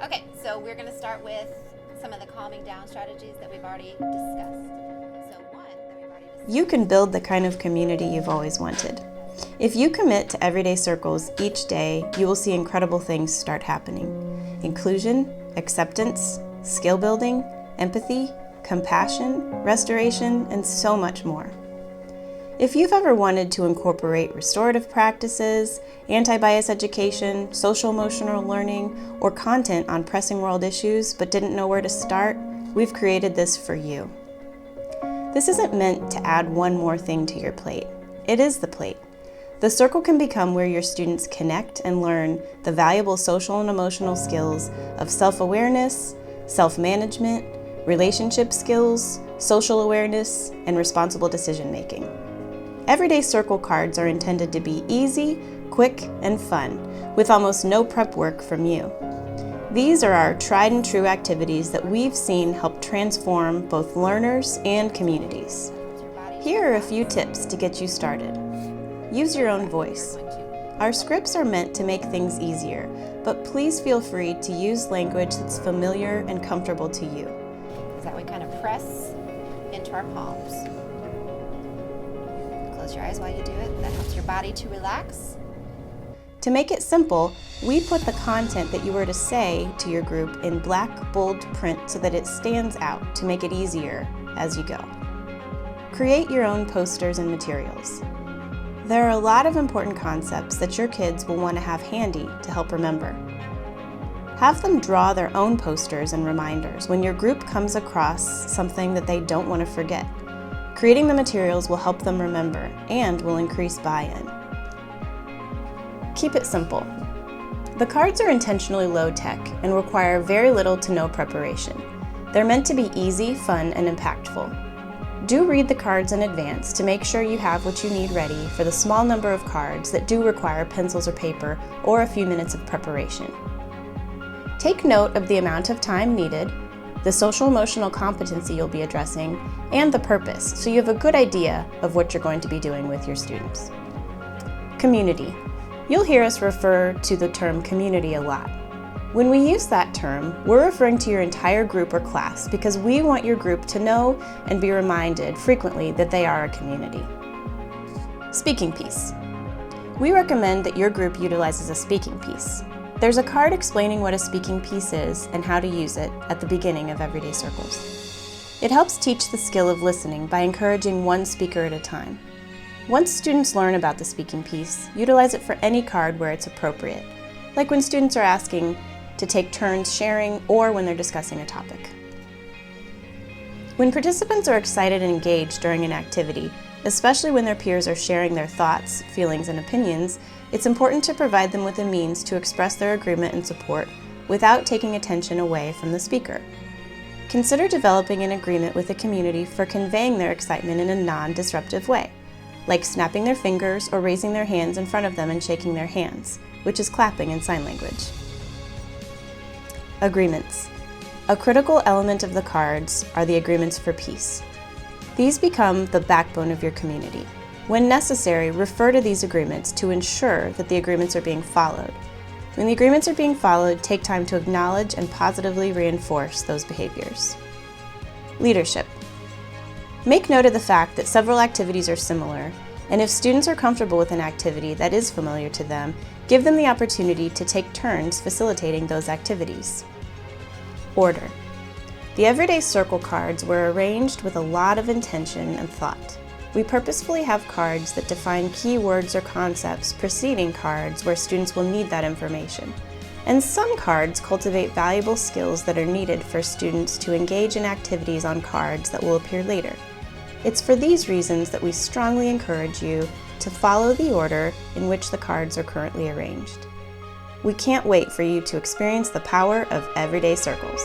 Okay, so we're going to start with some of the calming down strategies that we've already discussed. You can build the kind of community you've always wanted. If you commit to everyday circles each day, you will see incredible things start happening. Inclusion, acceptance, skill building, empathy, compassion, restoration, and so much more. If you've ever wanted to incorporate restorative practices, anti-bias education, social-emotional learning, or content on pressing world issues but didn't know where to start, we've created this for you. This isn't meant to add one more thing to your plate. It is the plate. The circle can become where your students connect and learn the valuable social and emotional skills of self-awareness, self-management, relationship skills, social awareness, and responsible decision-making. Everyday Circle cards are intended to be easy, quick, and fun, with almost no prep work from you. These are our tried and true activities that we've seen help transform both learners and communities. Here are a few tips to get you started. Use your own voice. Our scripts are meant to make things easier, but please feel free to use language that's familiar and comfortable to you. Is that we kind of press into our palms. Close your eyes while you do it. That helps your body to relax. To make it simple, we put the content that you were to say to your group in black, bold print so that it stands out to make it easier as you go. Create your own posters and materials. There are a lot of important concepts that your kids will want to have handy to help remember. Have them draw their own posters and reminders when your group comes across something that they don't want to forget. Creating the materials will help them remember and will increase buy-in. Keep it simple. The cards are intentionally low-tech and require very little to no preparation. They're meant to be easy, fun, and impactful. Do read the cards in advance to make sure you have what you need ready for the small number of cards that do require pencils or paper or a few minutes of preparation. Take note of the amount of time needed, the social-emotional competency you'll be addressing, and the purpose, so you have a good idea of what you're going to be doing with your students. Community. You'll hear us refer to the term community a lot. When we use that term, we're referring to your entire group or class because we want your group to know and be reminded frequently that they are a community. Speaking piece. We recommend that your group utilizes a speaking piece. There's a card explaining what a speaking piece is and how to use it at the beginning of Everyday Circles. It helps teach the skill of listening by encouraging one speaker at a time. Once students learn about the speaking piece, utilize it for any card where it's appropriate, like when students are asking to take turns sharing or when they're discussing a topic. When participants are excited and engaged during an activity, especially when their peers are sharing their thoughts, feelings, and opinions, it's important to provide them with a means to express their agreement and support without taking attention away from the speaker. Consider developing an agreement with the community for conveying their excitement in a non-disruptive way, like snapping their fingers or raising their hands in front of them and shaking their hands, which is clapping in sign language. Agreements. A critical element of the cards are the agreements for peace. These become the backbone of your community. When necessary, refer to these agreements to ensure that the agreements are being followed. When the agreements are being followed, take time to acknowledge and positively reinforce those behaviors. Leadership. Make note of the fact that several activities are similar, and if students are comfortable with an activity that is familiar to them, give them the opportunity to take turns facilitating those activities. Order. The Everyday Circle cards were arranged with a lot of intention and thought. We purposefully have cards that define key words or concepts preceding cards where students will need that information. And some cards cultivate valuable skills that are needed for students to engage in activities on cards that will appear later. It's for these reasons that we strongly encourage you to follow the order in which the cards are currently arranged. We can't wait for you to experience the power of Everyday Circles.